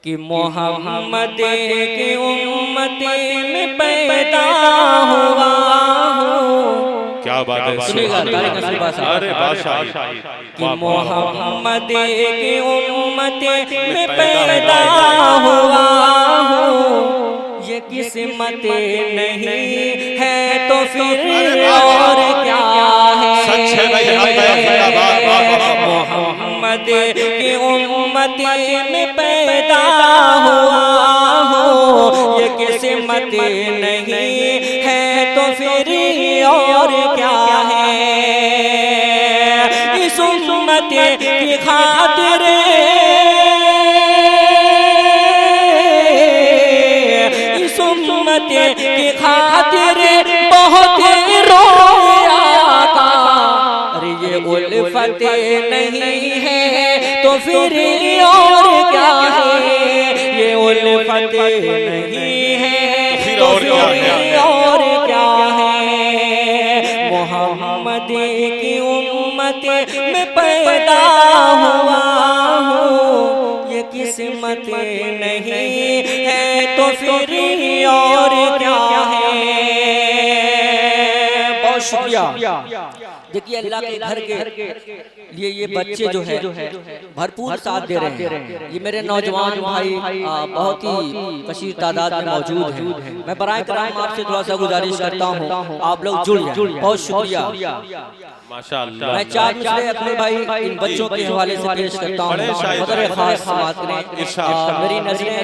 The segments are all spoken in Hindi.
कि मोहम्मद की उम्मत में पैदा हुआ हूँ। क्या बात है, सुनिएगा अरे बादशाह कि मोहम्मद की उम्मत में पैदा हुआ हूँ। ये किस्मत नहीं है तो फिर और क्या है। सच है भाई, मोहम्मद की उम्मत में पैदा हुआ हूँ। ये किस्मत नहीं है तो फिर और क्या है। इस उम्मत की खातिर इस उम्मत की खातिर बहुत रोया था। अरे ये उल्फत नहीं है तो फिर और क्या है। ये उल्फत नहीं है तो फिर और क्या है। मोहम्मद की उम्मत में पैदा हुआ हूँ। ये किस्मत नहीं है तो फिर और क्या है। बहुत शुक्रिया। देखिए अल्लाह के घर के लिए ये बच्चे जो है भरपूर साथ दे रहे हैं। ये मेरे नौजवान भाई बहुत ही कशीर तादाद में मौजूद हैं। मैं बराए कराम आपसे थोड़ा सा गुजारिश करता हूँ, आप लोग जुड़ जाएं। बहुत शुक्रिया, माशाअल्लाह। मैं चार मिसरे अपने भाई इन बच्चों के हवाले से पेश करता हूँ। मदर खास समात करें। मेरी नजरें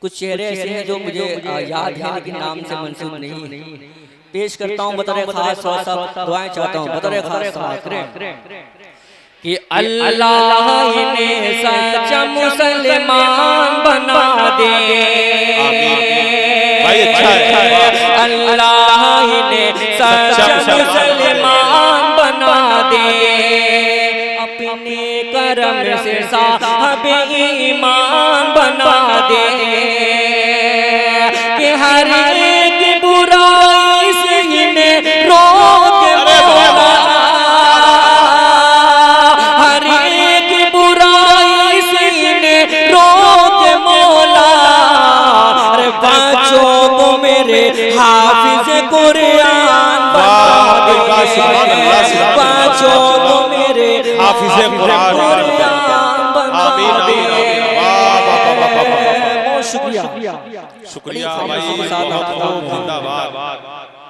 कुछ चेहरे ऐसे हैं जो मुझे याद है लेकिन नाम से मंसूब नहीं। पेश करता हूँ बतौर खास, थोड़ा सा दुआएं चाहता हूँ बतौर खास समात करें कि अल्लाह ने सच्चा मुसलमान बना दे। अल्लाह ने सच्चा मुसलमान बना दे। अपने करम से साहब ईमान बना दे कि हर एक बुराई से इन्हें रोक मौला। हर एक बुराई से इन्हें रोक मौला। अरे बच्चों को मेरे हाफिज कुरान बना दे। बच्चों को मेरे हाफिज कुरान बना दे। बहुत शुक्रिया भाई, जिंदाबाद।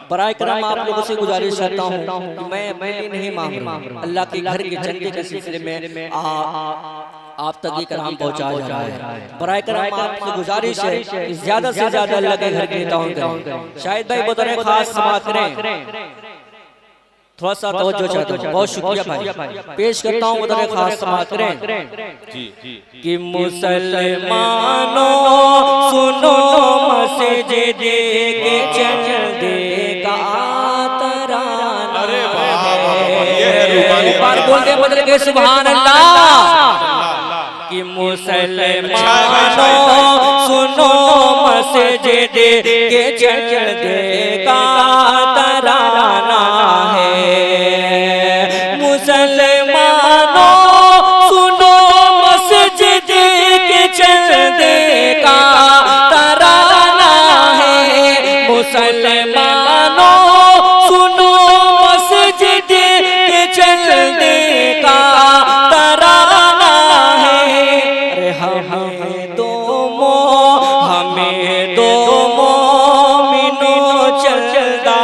बराए करम आप लोगों से गुजारिश करता हूँ कि मैं नहीं मांग रहा, अल्लाह के घर के चंदे के सिलसिले में आप तक ये कलाम पहुँचा जा रहा है। बराए करम आपसे गुजारिश है कि ज्यादा से ज्यादा अल्लाह के घर के नेताओं करें। शायद भाई बतौर खास समात करें, थोड़ा सा तवज्जो चाहता हूँ। बहुत शुक्रिया भाई। पेश करता हूँ बतौर खास समात करें कि मुसलमानों सुनो मस्जिद के चंदे का तराना। एक बार बोल दे बदल के सुभान अल्लाह। कि मुसलमानों सुनो मस्जिद के चंदे का तराना है। मुसलमानों सुनो मस्जिद के चंदे का तराना है। मुसलमानों सुनो मस्जिद के चंदे का तराना है। अरे हमें दो मोमिनों चलदा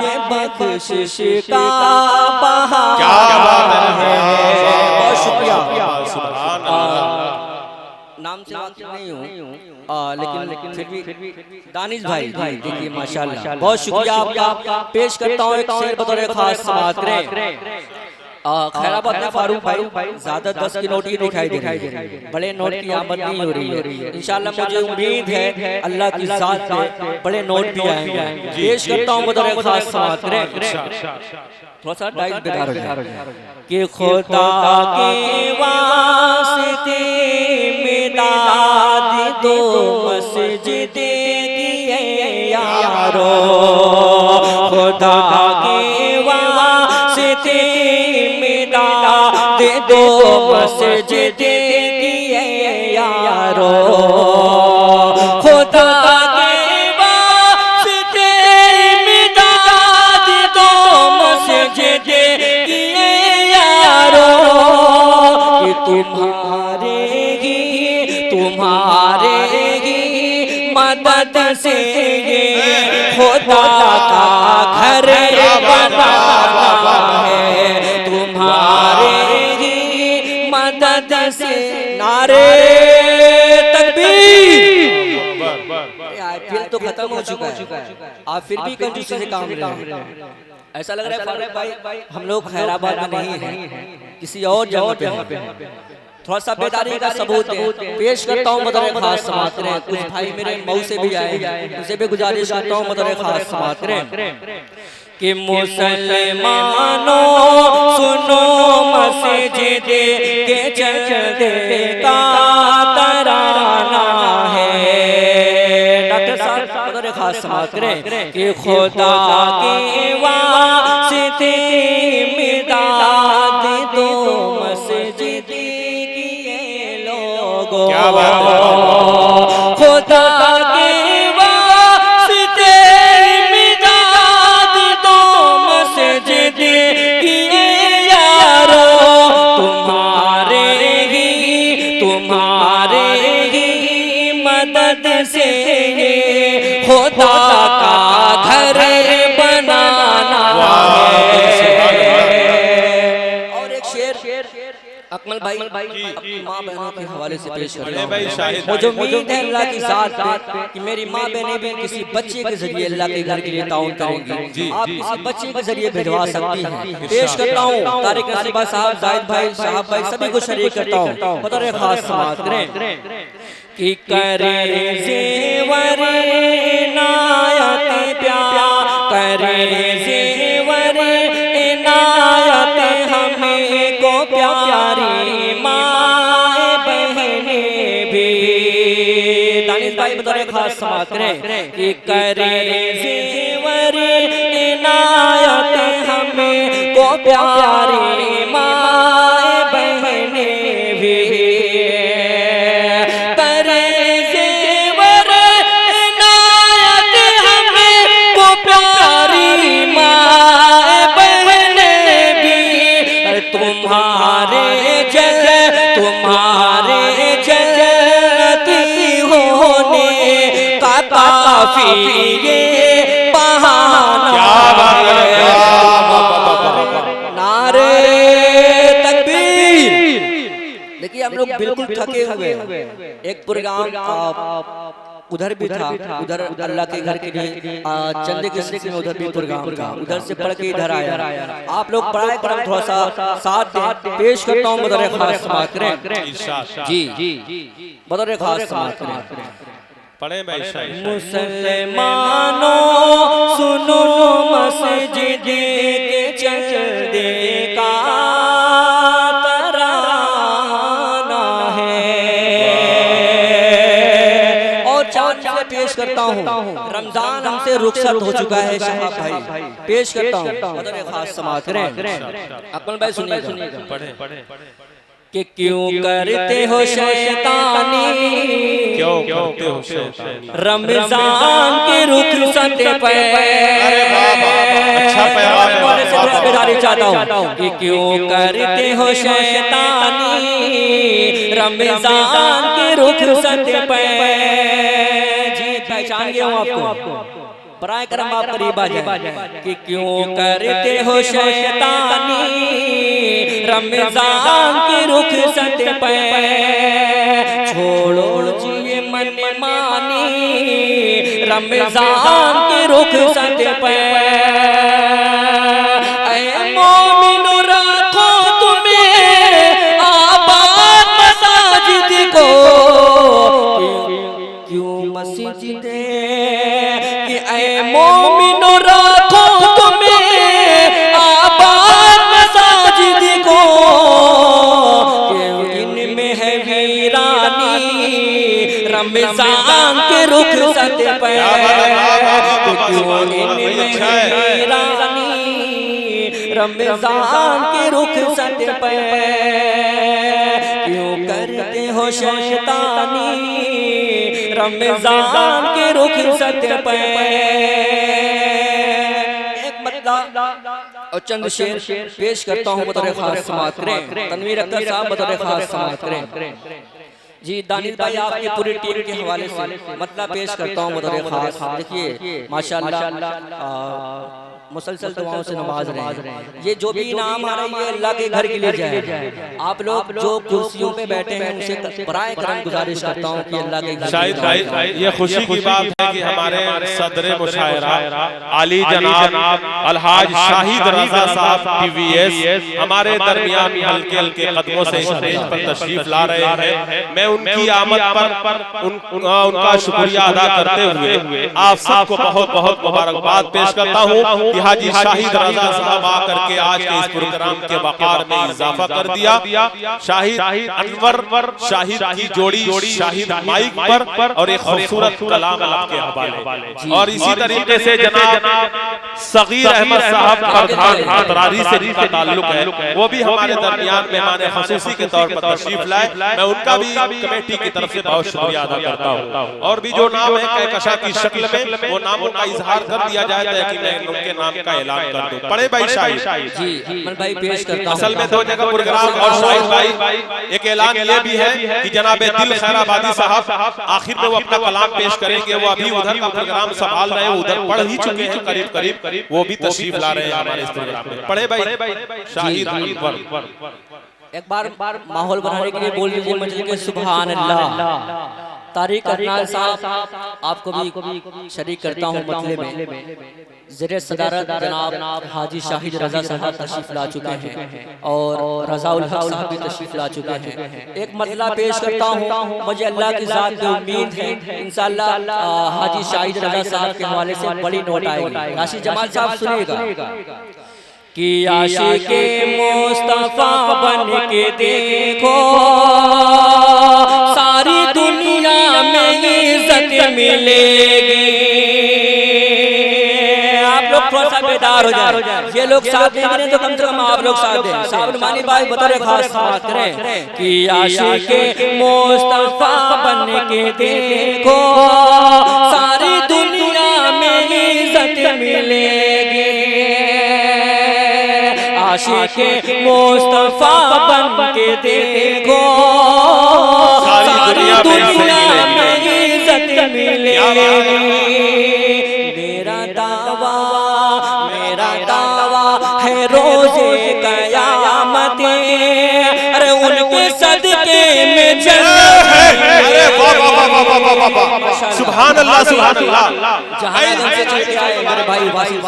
ये बख्शिश का बहार है। बहुत शुक्रिया। नाम से वाकिफ नहीं हूँ लेकिन फिर भी दानिश भाई देखिए माशाल्लाह बहुत शुक्रिया आपका। पेश करता हूँ एक शेर बतौर खास समात करें। खैराबाद में फारूक भाई ज्यादा 10 की नोट ही दिखाई दे रही है, बड़े नोट की आमद नहीं हो रही है। इंशाल्लाह मुझे उम्मीद है अल्लाह की ज़ात से बड़े नोट भी आएंगे। पेश करता हूँ बतौर खास समात करें। थोड़ा सा डाइट बेकार हो जाए कि खुदा के वास्ते मिलाद दो मस्जिद की यारो। खुदा के वास्ते मिलाद दो मस्जिद की यारो खुदा के वास्ते इमदाद दो मस्जिद किए यारो कि तुम्हारे ही मदद से ये खुदा का घर बना है, तुम्हारे ही मदद से। नारे तकबीर। आईपीएल तो खत्म हो चुका है, आप फिर भी कंजूसी से काम रहे हैं। ऐसा लग रहा है फारूक भाई हम लोग खैराबाद में नहीं हैं, किसी और जगह पे हैं। थोड़ा सा बेदारी का सबूत पेश करता हूँ, मदर खास समात करें। कुछ भाई मेरे मऊ से भी आए, उनसे भी गुजारिश करता हूँ मदर खास समात करें कि मुसलमानों सुनो मस्जिद के चलते का तराना है। डॉक्टर साहब मदर खास समात करें कि खुदा के वास्ते इमदाद दो मस्जिद क्या बात है। खुदा के वास्ते इमदाद दो मस्जिद किए यारो तुम्हारे ही मदद से खुदा का घर बनाना है। और एक शेर अकमल भाई अपनी माँ बहनों के हवाले से पेश कर रहे हैं। मुझे उम्मीद है अल्लाह की ज़ात पे कि मेरी माँ बहनें भी किसी बच्चे के जरिए अल्लाह के घर के लिए ताउन करेंगी। आप किसी बच्चे के जरिए भिजवा सकती हैं। पेश करता हूँ तारिक नसीबा साहब, जाहिद भाई, साहब भाई, सभी को शरीक करता हूँ। बतौर खास समात करें कि करे ज़ेवर इनायत प्यार, करे ज़ेवर इनायत हमें को प्यारी माँ बहने भी। दानिश भाई बतौर खास समात करें कि करे ज़ेवर इनायत हमें को प्यारी माँ बहने भी। तुम्हारे जन्नती होने का काफी ये बहाना है। नारे तकबीर। देखिए हम लोग बिल्कुल थके हुए, एक प्रोग्राम उधर भी था, उधर अल्लाह के घर के लिए चंदे के सिलसिले में उधर भी प्रोग्राम था, उधर से पढ़ के इधर आया। आप लोग पढ़ाई करम थोड़ा सा साथ दें। पेश करता हूँ बतौर खास समात करें। जी बतौर खास समात करें। पढ़े मुसलमानों सुनो मस्जिद के चलते का पेश करता हूँ। रमजान हमसे रुखसत हो चुका है शहाब भाई, पेश करता हूँ बतौर खास समात करें। अकमल भाई सुनिएगा कि क्यों करते हो शैतानी, क्यों करते हो शैतानी रमजान के रुखसत पे। अच्छा बेदारी चाहता हूँ कि क्यों करते हो शैतानी रमजान के रुखसत पे। पहचान गया हूँ आपको, बराए करम आप करीब आ जाए कि क्यों करते हो शैतानी रमजान की रुखसत पे। छोड़ो जिए मन मानी रमजान की रुखसत पे। ऐ मोमिनो रखो तुम्हें आबाद मसाजिद को, क्यों मस्जिद कि ऐ मोमिनो रखो तुम्हें आबाद मसाजिद को, क्यों इनमें है वीरानी रमजान के रुखसत पे। क्यों इनमें है वीरानी रमजान के रुखसत पे। क्यों करते हो शैतानी रमजान के रुख सत्य पे। एक मतलब और चंद शेर पेश करता हूँ बतौर खास समाअत करें। तनवीर अख्तर साहब बतौर खास समाअत करें। जी दानिश भाई आपकी पूरी टीम के हवाले से मतलब पेश करता हूँ बतौर खास। देखिए माशाअल्लाह मुसलसल दुआओं से नवाज रहे हैं। ये जो भी इनाम आ रही है अल्लाह के घर के लिए जाए। आप लोग जो कुर्सियों पे बैठे हैं उनसे बराए करम गुजारिश करता हूँ कि अल्लाह के घर। शाहिद भाई ये खुशी की बात है कि हमारे सदर मुशायरा आली जनाब अलहाज शाहिद रजा साहब PVS हमारे दरमियान हल्के हल्के कदमों से स्टेज पर तशरीफ ला रहे हैं। मैं उनकी आमद पर उनका शुक्रिया अदा करते हुए आप सबको बहुत बहुत मुबारकबाद पेश करता हूँ कि हाजी शाहिद रजा साहब आकर के आज के इस प्रोग्राम के वक़ार में इजाफा कर दिया। शाहिद अनवर शाहिद की जोड़ी शाहिद माइक पर और एक खूबसूरत कलाम आपके हवाले। और इसी तरीके से जनाब सगीर अहमद साहब प्रधान अतरारी से जिनका ताल्लुक है वो भी हमारे दरमियान मेहमान ख़ुसूसी के तौर पर तशरीफ लाए। मैं उनका भी कमेटी की तरफ से बहुत शुक्रिया अदा करता हूँ। और भी जो नाम है कहकशा की शक्ल में वो नामों का इजहार कर दिया जाए कि मैं उनके नाम का ऐलान कर दूं। पढ़े भाई शाहिद जी मन भाई पेश करता हूं। असल में दो जगह प्रोग्राम और शाहिद भाई एक ऐलान ये भी है कि जनाब दिल खैराबादी साहब आखिर में वो अपना कलाम पेश करेंगे। वो अभी उधर का प्रोग्राम संभाल रहे हैं, उधर पढ़ ही चुके हैं करीब वो भी तशरीफ ला रहे हैं हमारे इस प्रोग्राम में। पढ़े भाई शाहिद अनवर एक बार माहौल बनाने के लिए बोल दीजिए मजलिस के सुभान अल्लाह। तारिक अदनान साहब आपको भी शरीक करता हूँ मतले में। ज़ेरे सदारत जनाब हाजी शाहिद रजा साहब तशरीफ ला चुके हैं और रज़ाउल हक साहब भी तशरीफ ला चुके हैं। एक मतला पेश करता हूँ, मुझे अल्लाह की ज़ात की उम्मीद है इंशाअल्लाह हाजी शाहिद रजा साहब के हवाले से बड़ी नोट आएगी। राशिद जमाल साहब सुनिएगा कि आशिक़े मुस्तफ़ा बन के देखो सारी दुनिया में इज्जत मिलेगी। आप लोग थोड़ा सा बेदार हो जाए। ये लोग साथ देंगे तो कम से कम आप लोग साथ दें। साहब मानी भाई बतौर खास बात करें कि आशिक़े मुस्तफ़ा बन के देखो सारी दुनिया में इज्जत मिलेगी। आशिक़े मुस्तफ़ा बन के देखो सारी दुनिया में इज्जत मिलेगी। मेरा दावा है रोज़े क़यामत अरे उनके सदके में जन्नत है। सुभान अल्लाह सुभान अल्लाह। जहां से चल के आए मेरे भाई वासिल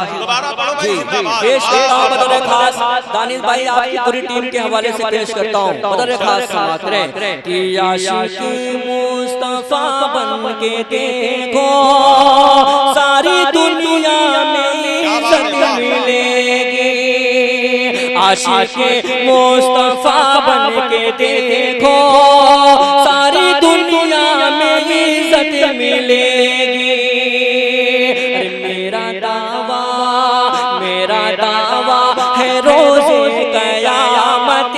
जी पेश करता हूं बतौर खास। दानिश भाई आपकी पूरी टीम के हवाले से पेश करता हूं बतौर खास समाअत करें कि आशिक़े मुस्तफ़ा बन के देखो सारी दुनिया में इज्जत मिलेगी। आशिक़े मुस्तफ़ा बन के देखो सारी दुनिया में इज्जत मिलेगी। मेरा दावा है रोज़े क़यामत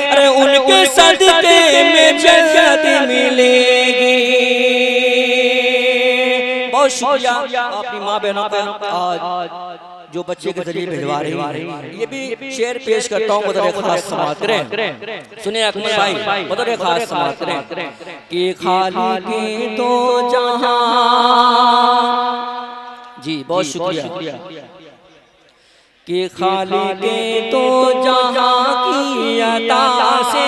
अरे उनके सदके में जन्नत मिलेगी। बहुत शुक्रिया अपनी माँ बहनों का आज जो बच्चे के जरिए भिजवा रही है। ये भी शेर पेश करता हूँ बतौर खास समाअत करें। सुनिए अकमल भाई बतौर खास समाअत करें कि खालिक़े तो जहां जी बहुत शुक्रिया कि खालिक़े तो जहां की अता से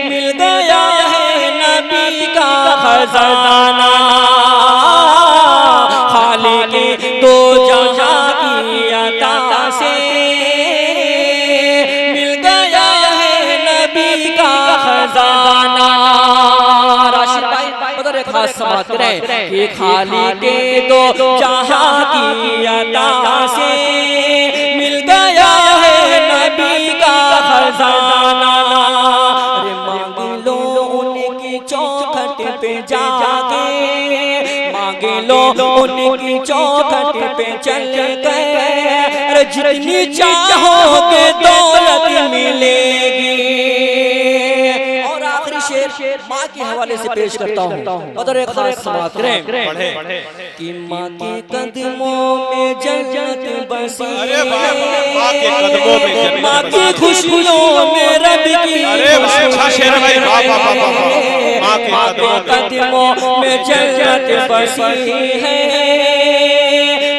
मिल गया है नबी का खजाना। खालिक़े तो जहां की अता से मिल गया है नबी का खजाना। राशिद भाई बतौर खास समाअत करें कि खालिक़े तो जहां की अता से मिल गया है नबी का खजाना। अरे मांग लो उनकी चौखट पे जाके, मांग लो उनकी चौखट पे चल कर, जितनी चाहोगे दौलत मिलेगी। शेर माँ के हवाले से पेश करता हूँ। बदर खास समात करें कि माँ के कदमों में जन्नत बसी, माँ की खुशियों में रब की, माँ के कदमों में जन्नत बसी है,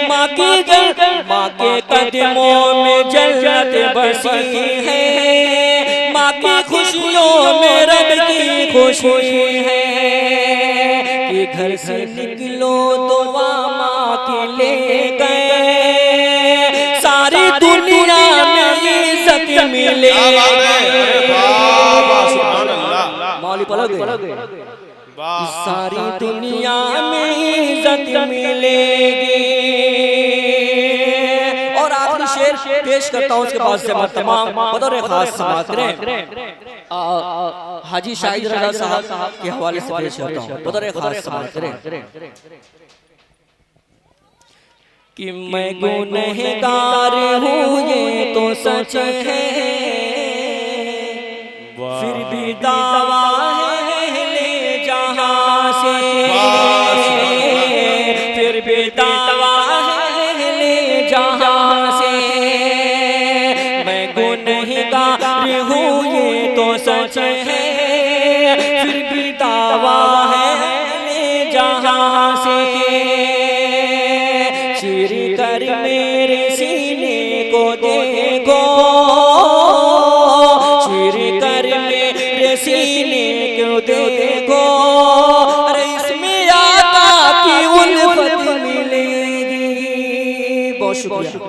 माँ के कदमों में जन्नत बसी है, माँ की खुशियों में रब की खुशी है, कि घर से निकलो दुआ माँ की ले गए, सारी दुनिया में इज्जत मिले, मौली पलक सारी दुनिया में इज्जत मिलेगी। और आखिरी शेर पेश करता हूँ, उसके बाद से मैं तमाम बतौर खास समात करें हाजी शाहिद रजा साहब के हवाले से पेश करता हूँ। बतौर खास समात करें कि मैं गुनहगार हूँ ये तो सच है, फिर भी दावा है ले जहाँ से, फिर भी दावा है ले जहाँ से, मैं गुनहगार हूँ ये तो सच है, फिर भी दावा है ले जहाँ से, चीर कर मेरे सीने को देखो, चीर कर मेरे सीने को देखो, अरे इसमें आका की उल्फत मिलेगी। बहुत शुक्रिया।